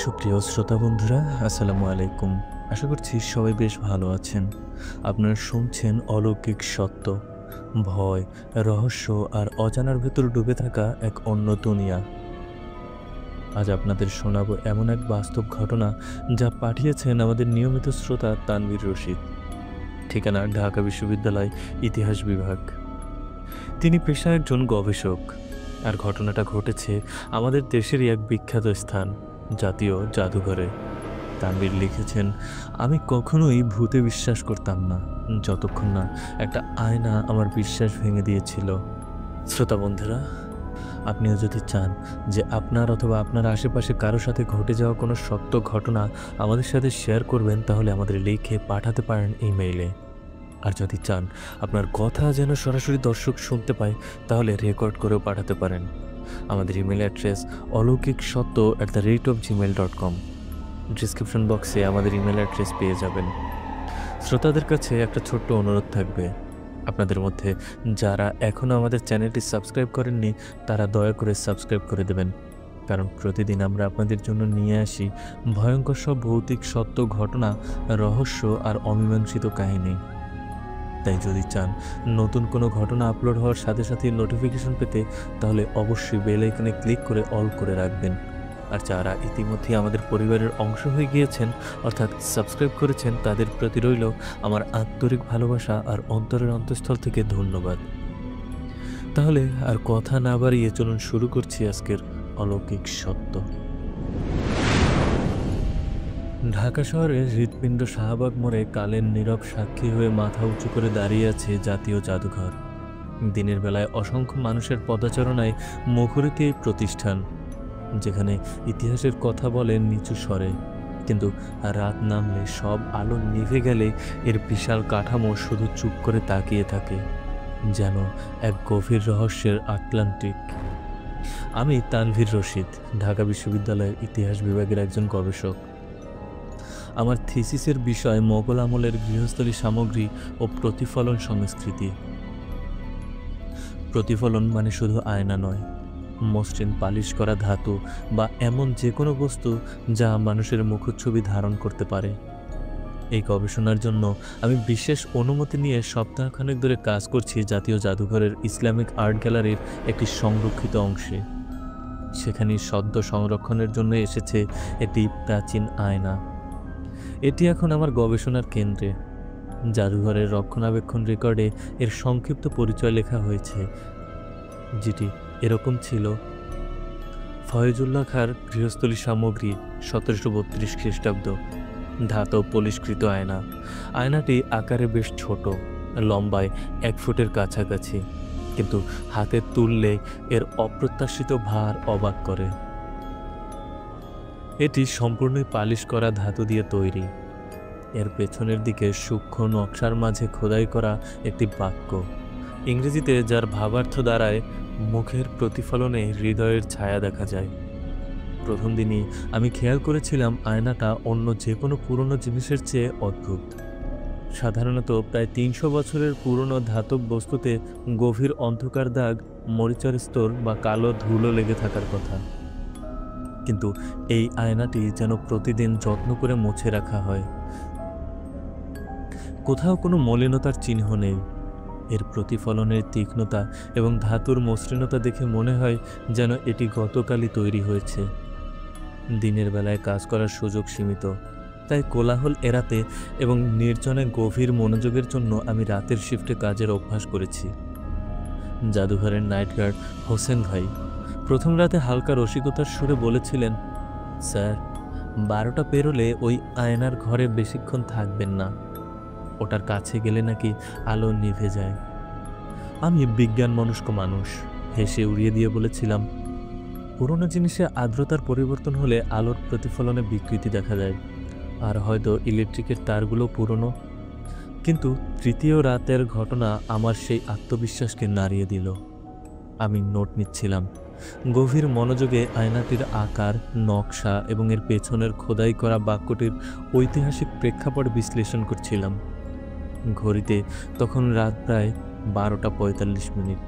সুপ্রিয় শ্রোতা বন্ধুরা, আসসালামু আলাইকুম। আশা করছি সবাই বেশ ভালো আছেন। আপনারা শুনছেন অলৌকিক সত্য, ভয়, রহস্য আর অজানার ভেতর ডুবে থাকা এক অন্য দুনিয়া। আজ আপনাদের শোনাবো এমন এক বাস্তব ঘটনা যা পাঠিয়েছেন আমাদের নিয়মিত শ্রোতা তানভীর রশিদ। ঠিকানা ঢাকা বিশ্ববিদ্যালয়, ইতিহাস বিভাগ। তিনি পেশায় একজন গবেষক, আর ঘটনাটা ঘটেছে আমাদের দেশেরই এক বিখ্যাত স্থান, জাতীয় জাদুঘরে। তানভীর লিখেছেন, আমি কখনোই ভূতে বিশ্বাস করতাম না যতক্ষণ না একটা আয়না আমার বিশ্বাস ভেঙে দিয়েছিল। শ্রোতা বন্ধুরা, আপনিও যদি চান যে আপনার অথবা আপনার আশেপাশে কারো সাথে ঘটে যাওয়া কোনো সত্য ঘটনা আমাদের সাথে শেয়ার করবেন, তাহলে আমাদের লিখে পাঠাতে পারেন ইমেইলে। আর যদি চান আপনার কথা যেন সরাসরি দর্শক শুনতে পায়, তাহলে রেকর্ড করেও পাঠাতে পারেন। আমাদের ইমেল অ্যাড্রেস alaukiksotto@gmail.com। ডিসক্রিপশন বক্সে আমাদের ইমেল অ্যাড্রেস পেয়ে যাবেন। শ্রোতাদের কাছে একটা ছোট্ট অনুরোধ থাকবে, আপনাদের মধ্যে যারা এখনও আমাদের চ্যানেলটি সাবস্ক্রাইব করেননি তারা দয়া করে সাবস্ক্রাইব করে দেবেন, কারণ প্রতিদিন আমরা আপনাদের জন্য নিয়ে আসি ভয়ঙ্কর সব ভৌতিক সত্য ঘটনা, রহস্য আর অমীমাংসিত কাহিনী। তাই যদি চান নতুন কোনো ঘটনা আপলোড হওয়ার সাথে সাথে নোটিফিকেশন পেতে, তাহলে অবশ্যই বেল আইকনে ক্লিক করে অল করে রাখবেন। আর যারা ইতিমধ্যে আমাদের পরিবারের অংশ হয়ে গিয়েছেন, অর্থাৎ সাবস্ক্রাইব করেছেন, তাদের প্রতি রইল আমার আন্তরিক ভালোবাসা আর অন্তরের অন্তঃস্থল থেকে ধন্যবাদ। তাহলে আর কথা না বাড়িয়ে চলুন শুরু করছি আজকের অলৌকিক সত্য। ঢাকা শহরের হৃৎপিণ্ড শাহবাগ মোড়ে কালের নীরব সাক্ষী হয়ে মাথা উঁচু করে দাঁড়িয়ে আছে জাতীয় জাদুঘর। দিনের বেলায় অসংখ্য মানুষের পদচারণায় মুখরিত এই প্রতিষ্ঠান, যেখানে ইতিহাসের কথা বলে নিচু স্বরে, কিন্তু রাত নামলে সব আলো নিভে গেলে এর বিশাল কাঠামো শুধু চুপ করে তাকিয়ে থাকে, যেন এক গভীর রহস্যের আটলান্টিক। আমি তানভীর রশিদ, ঢাকা বিশ্ববিদ্যালয়ের ইতিহাস বিভাগের একজন গবেষক। আমার থিসিসের বিষয় মোগল আমলের গৃহস্থলী সামগ্রী ও প্রতিফলন সংস্কৃতি। প্রতিফলন মানে শুধু আয়না নয়, মসৃণ পালিশ করা ধাতু বা এমন যে কোনো বস্তু যা মানুষের মুখচ্ছবি ধারণ করতে পারে। এই গবেষণার জন্য আমি বিশেষ অনুমতি নিয়ে সপ্তাহখানেক ধরে কাজ করছি জাতীয় জাদুঘরের ইসলামিক আর্ট গ্যালারির একটি সংরক্ষিত অংশে। সেখানে সদ্য সংরক্ষণের জন্য এসেছে একটি প্রাচীন আয়না। এটি এখন আমার গবেষণার কেন্দ্রে। জাদুঘরের রক্ষণাবেক্ষণ রেকর্ডে এর সংক্ষিপ্ত পরিচয় লেখা হয়েছে, যেটি এরকম ছিল: ফয়েজুল্লাহ খাঁর গৃহস্থলী সামগ্রী, 1732 খ্রিস্টাব্দ, ধাতব পলিশকৃত আয়না। আয়নাটি আকারে বেশ ছোট, লম্বায় 1 ফুটের কাছাকাছি, কিন্তু হাতে তুললে এর অপ্রত্যাশিত ভার অবাক করে। এটি সম্পূর্ণই পালিশ করা ধাতু দিয়ে তৈরি। এর পেছনের দিকে সূক্ষ্ম নকশার মাঝে খোদাই করা একটি বাক্য, ইংরেজিতে যার ভাবার্থ দাঁড়ায় মুখের প্রতিফলনে হৃদয়ের ছায়া দেখা যায়। প্রথম দিনই আমি খেয়াল করেছিলাম আয়নাটা অন্য যে কোনো পুরনো জিনিসের চেয়ে অদ্ভুত। সাধারণত প্রায় 300 বছরের পুরনো ধাতব বস্তুতে গভীর অন্ধকার দাগ, মরিচার স্তর বা কালো ধুলো লেগে থাকার কথা, কিন্তু এই আয়নাটি যেন প্রতিদিন যত্ন করে মুছে রাখা হয়। কোথাও কোনো মলিনতার চিহ্ন নেই। এর প্রতিফলনের তীক্ষ্ণতা এবং ধাতুর মসৃণতা দেখে মনে হয় যেন এটি গতকালই তৈরি হয়েছে। দিনের বেলায় কাজ করার সুযোগ সীমিত, তাই কোলাহল এড়াতে এবং নির্জনে গভীর মনোযোগের জন্য আমি রাতের শিফটে কাজের অভ্যাস করেছি। জাদুঘরের নাইট গার্ড হোসেন ভাই প্রথম রাতে হালকা রসিকতার সুরে বলেছিলেন, স্যার, 12টা পেরোলে ওই আয়নার ঘরে বেশিক্ষণ থাকবেন না, ওটার কাছে গেলে নাকি আলো নিভে যায়। আমি বিজ্ঞান মনস্ক মানুষ, হেসে উড়িয়ে দিয়ে বলেছিলাম, পুরনো জিনিসে আর্দ্রতার পরিবর্তন হলে আলোর প্রতিফলনে বিকৃতি দেখা যায়, আর হয়তো ইলেকট্রিকের তারগুলো পুরনো। কিন্তু তৃতীয় রাতের ঘটনা আমার সেই আত্মবিশ্বাসকে নাড়িয়ে দিল। আমি নোট নিচ্ছিলাম, গভীর মনোযোগে আয়নাটির আকার, নকশা এবং এর পেছনের খোদাই করা বাক্যটির ঐতিহাসিক প্রেক্ষাপট বিশ্লেষণ করছিলাম। ঘড়িতে তখন রাত প্রায় 12:45।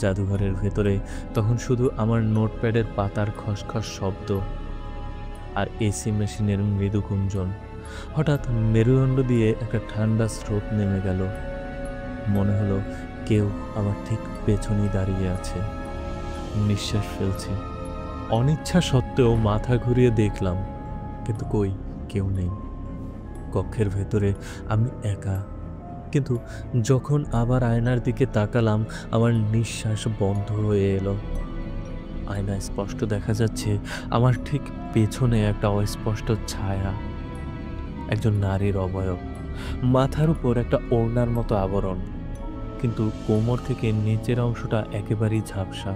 জাদুঘরের ভেতরে তখন শুধু আমার নোটপ্যাডের পাতার খসখস শব্দ। আর এসি মেশিনের মৃদু গুঞ্জন। হঠাৎ মেরুদণ্ড দিয়ে একটা ঠান্ডা স্রোত নেমে গেল। মনে হলো কেউ আমার ঠিক পেছনেই দাঁড়িয়ে আছে। নিঃশ্বাস ফেলছি। অনিচ্ছা সত্ত্বেও মাথা ঘুরিয়ে দেখলাম, কিন্তু কই, কেউ নেই। কক্ষের ভেতরে আমি একা। কিন্তু যখন আবার আয়নার দিকে তাকালাম, আমার নিঃশ্বাস বন্ধ হয়ে এলো। আয়নায় স্পষ্ট দেখা যাচ্ছে আমার ঠিক পেছনে একটা অস্পষ্ট ছায়া, একজন নারীর অবয়ব। মাথার উপর একটা ওড়নার মতো আবরণ, কিন্তু কোমর থেকে নিচের অংশটা একেবারেই ঝাপসা,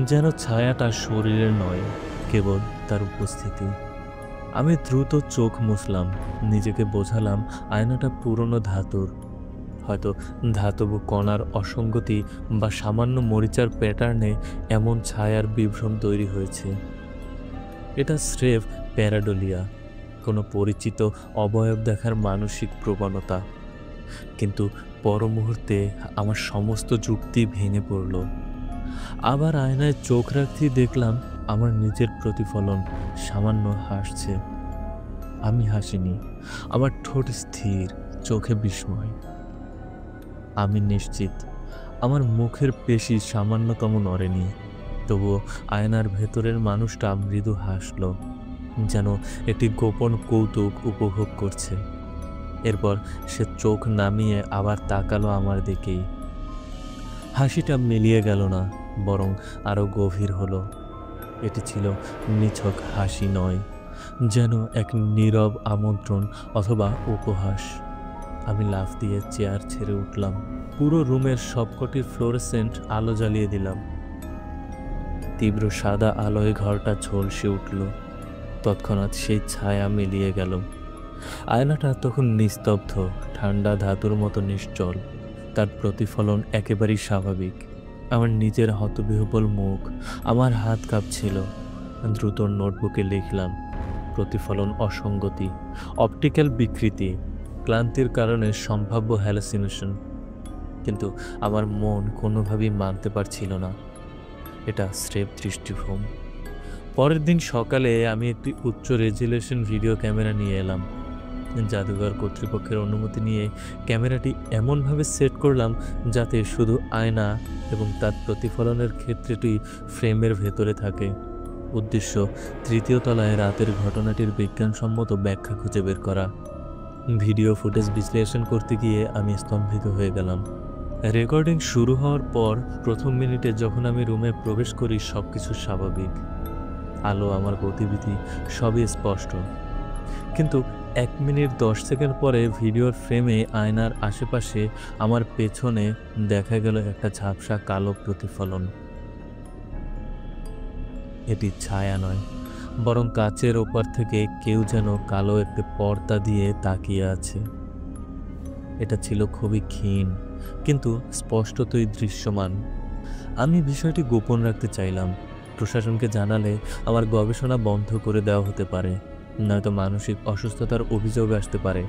যেন ছায়াটা শরীরের নয়, কেবল তার উপস্থিতি। আমি দ্রুত চোখ মুছলাম, নিজেকে বোঝালাম আয়নাটা পুরনো ধাতুর। হয়তো ধাতব কণার অসঙ্গতি বা সামান্য মরিচার প্যাটার্নে এমন ছায়ার বিভ্রম তৈরি হয়েছে। এটা স্রেফ প্যারাডোলিয়া, কোনো পরিচিত অবয়ব দেখার মানসিক প্রবণতা। কিন্তু পর মুহূর্তে আমার সমস্ত যুক্তি ভেঙে পড়ল। আবার আয়নায় চোখ রাখতেই দেখলাম আমার নিজের প্রতিফলন সামান্য হাসছে। আমি হাসিনি, আমার ঠোঁট স্থির, চোখে বিস্ময়। আমি নিশ্চিত আমার মুখের পেশি সামান্যতম নড়েনি, তবুও আয়নার ভেতরের মানুষটা মৃদু হাসল, যেন একটি গোপন কৌতুক উপভোগ করছে। এরপর সে চোখ নামিয়ে আবার তাকালো আমার দিকেই। হাসিটা মিলিয়ে গেল না, বরং আরও গভীর হলো। এটি ছিল নিছক হাসি নয়, যেন এক নীরব আমন্ত্রণ অথবা উপহাস। আমি লাফ দিয়ে চেয়ার ছেড়ে উঠলাম। পুরো রুমের সবকটি ফ্লোরেসেন্ট আলো জ্বালিয়ে দিলাম। তীব্র সাদা আলোয় ঘরটা ঝলসে উঠল। তৎক্ষণাৎ সেই ছায়া মিলিয়ে গেল। আয়নাটা তখন নিস্তব্ধ, ঠান্ডা ধাতুর মতো নিশ্চল। তার প্রতিফলন একেবারেই স্বাভাবিক। আমার নিজের হতবিহ্বল মুখ, আমার হাত কাঁপছিল। দ্রুত নোটবুকে লিখলাম, প্রতিফলন অসঙ্গতি, অপটিক্যাল বিকৃতি, ক্লান্তির কারণে সম্ভাব্য হ্যালুসিনেশন। কিন্তু আমার মন কোনোভাবেই মানতে পারছিল না, এটা স্রেফ দৃষ্টিভ্রম। পরের দিন সকালে আমি একটি উচ্চ রেজুলেশন ভিডিও ক্যামেরা নিয়ে এলাম। জাদুঘর কর্তৃপক্ষের অনুমতি নিয়ে ক্যামেরাটি এমনভাবে সেট করলাম যাতে শুধু আয়না এবং তার প্রতিফলনের ক্ষেত্রটি ফ্রেমের ভেতরে থাকে। উদ্দেশ্য, তৃতীয় তলায় রাতের ঘটনাটির বিজ্ঞানসম্মত ব্যাখ্যা খুঁজে বের করা। ভিডিও ফুটেজ বিশ্লেষণ করতে গিয়ে আমি স্তম্ভিত হয়ে গেলাম। রেকর্ডিং শুরু হওয়ার পর প্রথম মিনিটে যখন আমি রুমে প্রবেশ করি, সব কিছু স্বাভাবিক। আলো, আমার গতিবিধি সবই স্পষ্ট। কিন্তু 1 মিনিট 10 সেকেন্ড পরে ভিডিওর ফ্রেমে আয়নার আশেপাশে আমার পেছনে দেখা গেল একটা ঝাপসা কালো প্রতিফলন। এটি ছায়া নয়, বরং কাচের ওপার থেকে কেউ যেন কালো একটি পর্দা দিয়ে তাকিয়ে আছে। এটা ছিল খুবই ক্ষীণ, কিন্তু স্পষ্টতই দৃশ্যমান। আমি বিষয়টি গোপন রাখতে চাইলাম। প্রশাসনকে জানালে আমার গবেষণা বন্ধ করে দেওয়া হতে পারে, নয়তো মানসিক অসুস্থতার অভিযোগ আসতে পারে।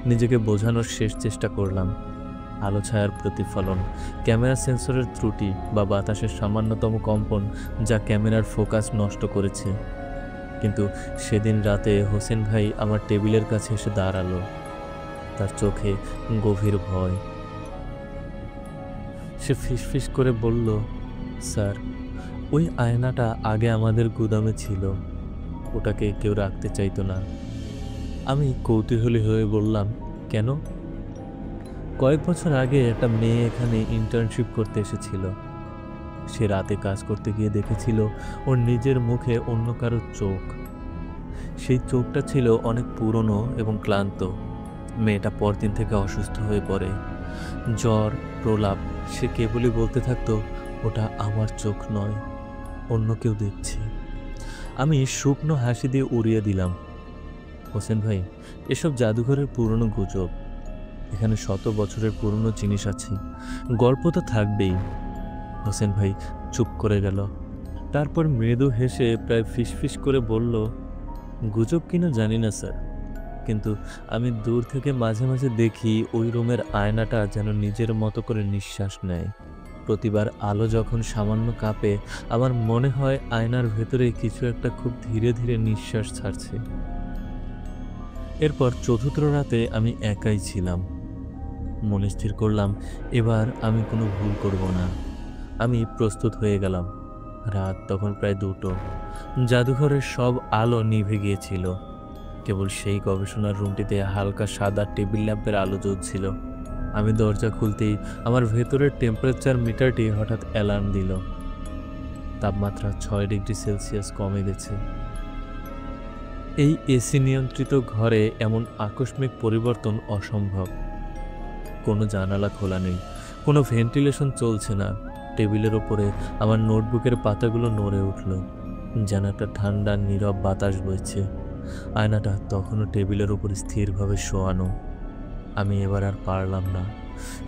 নিজেকে বোঝানোর শেষ চেষ্টা করলাম। আলো ছায়ার প্রতিফলন, ক্যামেরা সেন্সরের ত্রুটি বা বাতাসের সামান্যতম কম্পন যা ক্যামেরার ফোকাস নষ্ট করেছে। কিন্তু সেদিন রাতে হোসেন ভাই আমার টেবিলের কাছে এসে দাঁড়ালো, তার চোখে গভীর ভয়। সে ফিসফিস করে বলল, স্যার, ওই আয়নাটা আগে আমাদের গুদামে ছিল, ওটাকে কেউ রাখতে চাইতো না। আমি কৌতূহলী হয়ে বললাম, কেন? কয়েক বছর আগে একটা মেয়ে এখানে ইন্টার্নশিপ করতে এসেছিল। সে রাতে কাজ করতে গিয়ে দেখেছিল ওর নিজের মুখে অন্য কারোর চোখ। সেই চোখটা ছিল অনেক পুরনো এবং ক্লান্ত। মেয়েটা পরদিন থেকে অসুস্থ হয়ে পড়ে, জ্বর, প্রলাপ। সে কেবলই বলতে থাকতো, ওটা আমার চোখ নয়, অন্য কেউ দেখছে। আমি শুকনো হাসি দিয়ে উড়িয়ে দিলাম, হোসেন ভাই, এসব জাদুঘরের পুরনো গুজব। এখানে শত বছরের পুরনো জিনিস আছে, গল্প তো থাকবেই। হোসেন ভাই চুপ করে গেল। তারপর মৃদু হেসে প্রায় ফিসফিস করে বলল, গুজব কিনা জানি না স্যার, কিন্তু আমি দূর থেকে মাঝে মাঝে দেখি ওই রুমের আয়নাটা যেন নিজের মতো করে নিঃশ্বাস নেয়। প্রতিবার আলো যখন সামান্য কাঁপে, আমার মনে হয় আয়নার ভেতরে কিছু একটা খুব ধীরে ধীরে নিঃশ্বাস ছাড়ছে। এরপর চতুর্থ রাতে আমি একাই ছিলাম। মনে স্থির করলাম এবার আমি কোনো ভুল করব না। আমি প্রস্তুত হয়ে গেলাম। রাত তখন প্রায় 2টো। জাদুঘরের সব আলো নিভে গিয়েছিল। কেবল সেই গবেষণার রুমটিতে হালকা সাদা টেবিল ল্যাম্পের আলো জ্বলছিল। আমি দরজা খুলতেই আমার ভেতরের টেম্পারেচার মিটারটি হঠাৎ অ্যালার্ম দিল। তাপমাত্রা 6 ডিগ্রি সেলসিয়াস কমে গেছে। এই এসি নিয়ন্ত্রিত ঘরে এমন আকস্মিক পরিবর্তন অসম্ভব। কোনো জানালা খোলা নেই, কোনো ভেন্টিলেশন চলছে না। টেবিলের ওপরে আমার নোটবুকের পাতাগুলো নড়ে উঠল, যেন একটা ঠান্ডা নীরব বাতাস বইছে। আয়নাটা তখনও টেবিলের উপর স্থিরভাবে শোয়ানো। আমি এবার আর পারলাম না।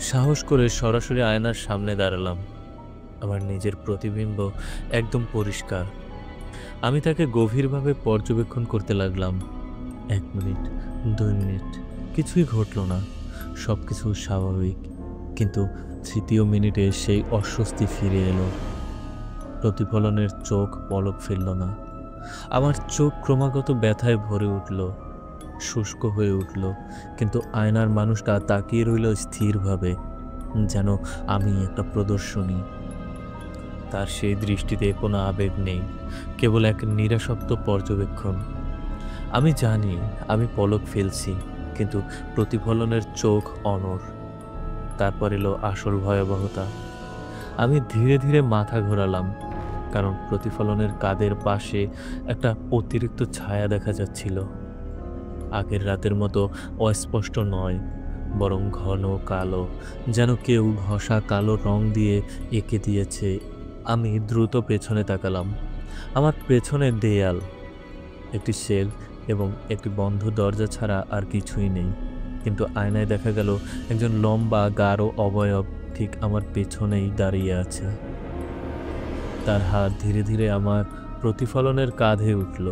সাহস করে সরাসরি আয়নার সামনে দাঁড়ালাম। আমার নিজের প্রতিবিম্ব একদম পরিষ্কার। আমি তাকে গভীরভাবে পর্যবেক্ষণ করতে লাগলাম। 1 মিনিট, 2 মিনিট, কিছুই ঘটল না। সব কিছু স্বাভাবিক। কিন্তু তৃতীয় মিনিটে সেই অস্বস্তি ফিরে এলো। প্রতিফলনের চোখ পলক ফেলল না। আমার চোখ ক্রমাগত ব্যথায় ভরে উঠল, শুষ্ক হয়ে উঠল। কিন্তু আয়নার মানুষটা তাকিয়ে রইল স্থিরভাবে, যেন আমি একটা প্রদর্শনী। তার সেই দৃষ্টিতে কোনো আবেগ নেই, কেবল এক নিরাসক্ত পর্যবেক্ষণ। আমি জানি আমি পলক ফেলছি, কিন্তু প্রতিফলনের চোখ অনড়। তারপর এলো আসল ভয়াবহতা। আমি ধীরে ধীরে মাথা ঘোরালাম, কারণ প্রতিফলনের কাঁধের পাশে একটা অতিরিক্ত ছায়া দেখা যাচ্ছিল। আগের রাতের মতো অস্পষ্ট নয়, বরং ঘন কালো, যেন কেউ ঘষা কালো রং দিয়ে এঁকে দিয়েছে। আমি দ্রুত পেছনে তাকালাম। আমার পেছনে দেয়াল, একটি শেলফ এবং একটি বন্ধ দরজা ছাড়া আর কিছুই নেই। কিন্তু আয়নায় দেখা গেল একজন লম্বা গাঢ় অবয়ব ঠিক আমার পেছনেই দাঁড়িয়ে আছে। তার হাত ধীরে ধীরে আমার প্রতিফলনের কাঁধে উঠল।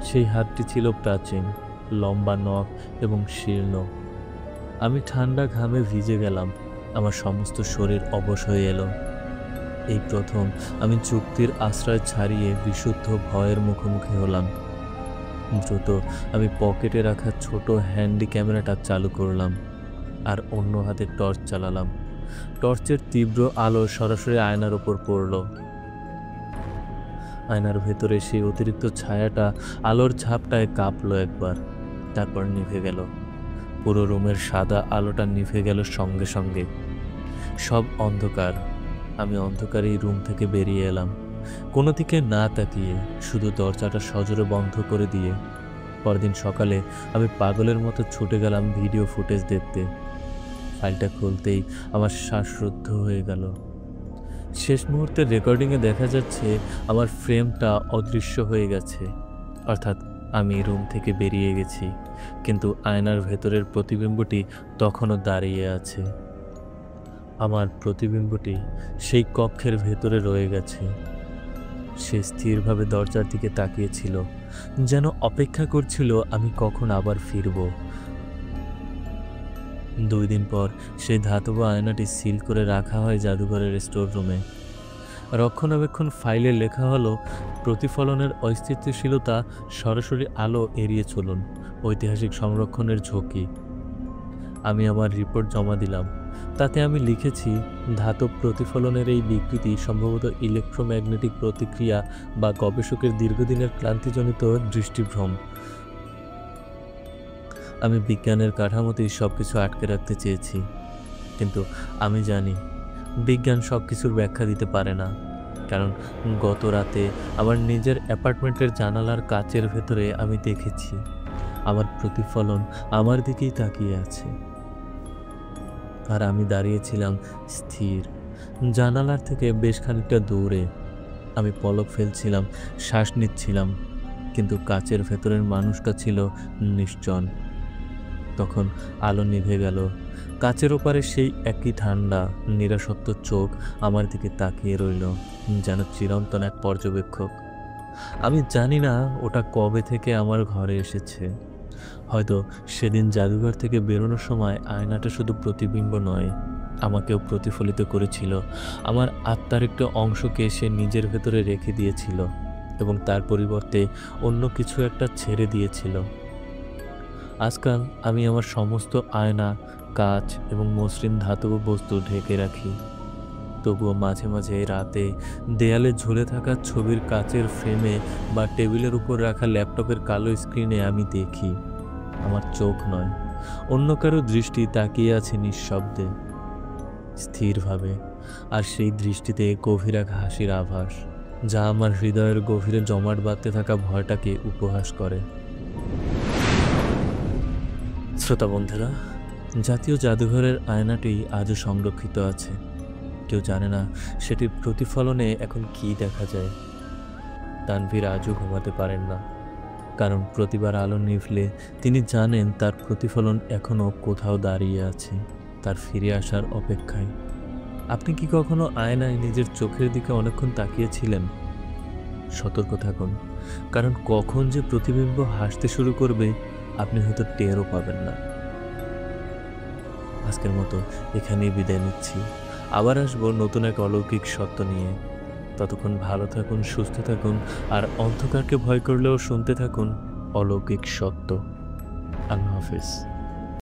সেই হাতটি ছিল প্রাচীন, লম্বা নখ এবং শীর্ণ। আমি ঠান্ডা ঘামে ভিজে গেলাম। আমার সমস্ত শরীর অবশ হয়ে এলো। এই প্রথম আমি যুক্তির আশ্রয় ছাড়িয়ে বিশুদ্ধ ভয়ের মুখোমুখি হলাম। দ্রুত আমি পকেটে রাখা ছোট হ্যান্ডি ক্যামেরাটা চালু করলাম আর অন্য হাতে টর্চ চালালাম। টর্চের তীব্র আলো সরাসরি আয়নার ওপর পড়ল। আয়নার ভেতরে সেই অতিরিক্ত ছায়াটা আলোর ঝাপটায় কাঁপলো একবার, তারপর নিভে গেল। পুরো রুমের সাদা আলোটা নিভে গেল সঙ্গে সঙ্গে। সব অন্ধকার। আমি অন্ধকারেই রুম থেকে বেরিয়ে এলাম, কোনো দিকে না তাকিয়ে, শুধু দরজাটা সজোরে বন্ধ করে দিয়ে। পরদিন সকালে আমি পাগলের মতো ছুটে গেলাম ভিডিও ফুটেজ দেখতে। ফাইলটা খুলতেই আমার শ্বাসরুদ্ধ হয়ে গেল। শেষ মুহূর্তের রেকর্ডিংয়ে দেখা যাচ্ছে আমার ফ্রেমটা অদৃশ্য হয়ে গেছে, অর্থাৎ আমি রুম থেকে বেরিয়ে গেছি, কিন্তু আয়নার ভেতরের প্রতিবিম্বটি তখনও দাঁড়িয়ে আছে। আমার প্রতিবিম্বটি সেই কক্ষের ভেতরে রয়ে গেছে। সে স্থিরভাবে দরজার দিকে তাকিয়েছিল, যেন অপেক্ষা করছিল আমি কখন আবার ফিরব। 2 দিন পর সেই ধাতব আয়নাটি সিল করে রাখা হয় জাদুঘরের স্টোর রুমে। রক্ষণাবেক্ষণ ফাইলে লেখা হলো, প্রতিফলনের অস্থিতিশীলতা, সরাসরি আলো এড়িয়ে চলুন, ঐতিহাসিক সংরক্ষণের ঝুঁকি। আমি আমার রিপোর্ট জমা দিলাম। তাতে আমি লিখেছি, ধাতব প্রতিফলনের এই বিকৃতি সম্ভবত ইলেকট্রোম্যাগনেটিক প্রতিক্রিয়া বা গবেষকের দীর্ঘদিনের ক্লান্তিজনিত দৃষ্টিভ্রম। আমি বিজ্ঞানের কাঠামোতেই সব কিছু আটকে রাখতে চেয়েছি, কিন্তু আমি জানি বিজ্ঞান সব কিছুর ব্যাখ্যা দিতে পারে না। কারণ গত রাতে আমার নিজের অ্যাপার্টমেন্টের জানালার কাচের ভেতরে আমি দেখেছি আমার প্রতিফলন আমার দিকেই তাকিয়ে আছে, আর আমি দাঁড়িয়েছিলাম স্থির, জানালার থেকে বেশ খানিকটা দূরে। আমি পলক ফেলছিলাম, শ্বাস নিচ্ছিলাম, কিন্তু কাচের ভেতরের মানুষটা ছিল নিশ্চন। তখন আলো নিভে গেল। কাচের ওপারে সেই একই ঠান্ডা নিরাসক্ত চোখ আমার দিকে তাকিয়ে রইল, যেন চিরন্তন এক পর্যবেক্ষক। আমি জানি না ওটা কবে থেকে আমার ঘরে এসেছে। হয়তো সেদিন জাদুঘর থেকে বেরোনোর সময় আয়নাটা শুধু প্রতিবিম্ব নয়, আমাকেও প্রতিফলিত করেছিল। আমার আত্মার একটা অংশকে সে নিজের ভেতরে রেখে দিয়েছিল এবং তার পরিবর্তে অন্য কিছু একটা ছেড়ে দিয়েছিল। আজকাল আমি আমার সমস্ত আয়না, কাঁচ এবং মসৃণ ধাতব বস্তু ঢেকে রাখি। তবুও মাঝে মাঝে রাতে দেয়ালে ঝুলে থাকা ছবির কাচের ফ্রেমে বা টেবিলের উপর রাখা ল্যাপটপের কালো স্ক্রিনে আমি দেখি আমার চোখ নয়, অন্য কারো দৃষ্টি তাকিয়ে আছে নিঃশব্দে, স্থিরভাবে। আর সেই দৃষ্টিতে গভীর এক হাসির আভাস, যা আমার হৃদয়ের গভীরে জমাট বাঁধতে থাকা ভয়টাকে উপহাস করে। শ্রোতা বন্ধুরা, জাতীয় জাদুঘরের আয়নাটি আজও সংরক্ষিত আছে। কেউ জানে না সেটির প্রতিফলনে এখন কী দেখা যায়। তানভীর আজও ঘুমাতে পারেন না, কারণ প্রতিবার আলো নিভলে তিনি জানেন তার প্রতিফলন এখনও কোথাও দাঁড়িয়ে আছে, তার ফিরে আসার অপেক্ষায়। আপনি কি কখনো আয়নায় নিজের চোখের দিকে অনেকক্ষণ তাকিয়েছিলেন? সতর্ক থাকুন, কারণ কখন যে প্রতিবিম্ব হাসতে শুরু করবে আপনি হয়তো টেরও পাবেন না। আজকের মতো এখানেই বিদায় নিচ্ছি। আবার আসবো নতুন এক অলৌকিক সত্য নিয়ে। ততক্ষণ ভালো থাকুন, সুস্থ থাকুন, আর অন্ধকারকে ভয় করলেও শুনতে থাকুন অলৌকিক সত্য। আল্লাহ হাফেজ।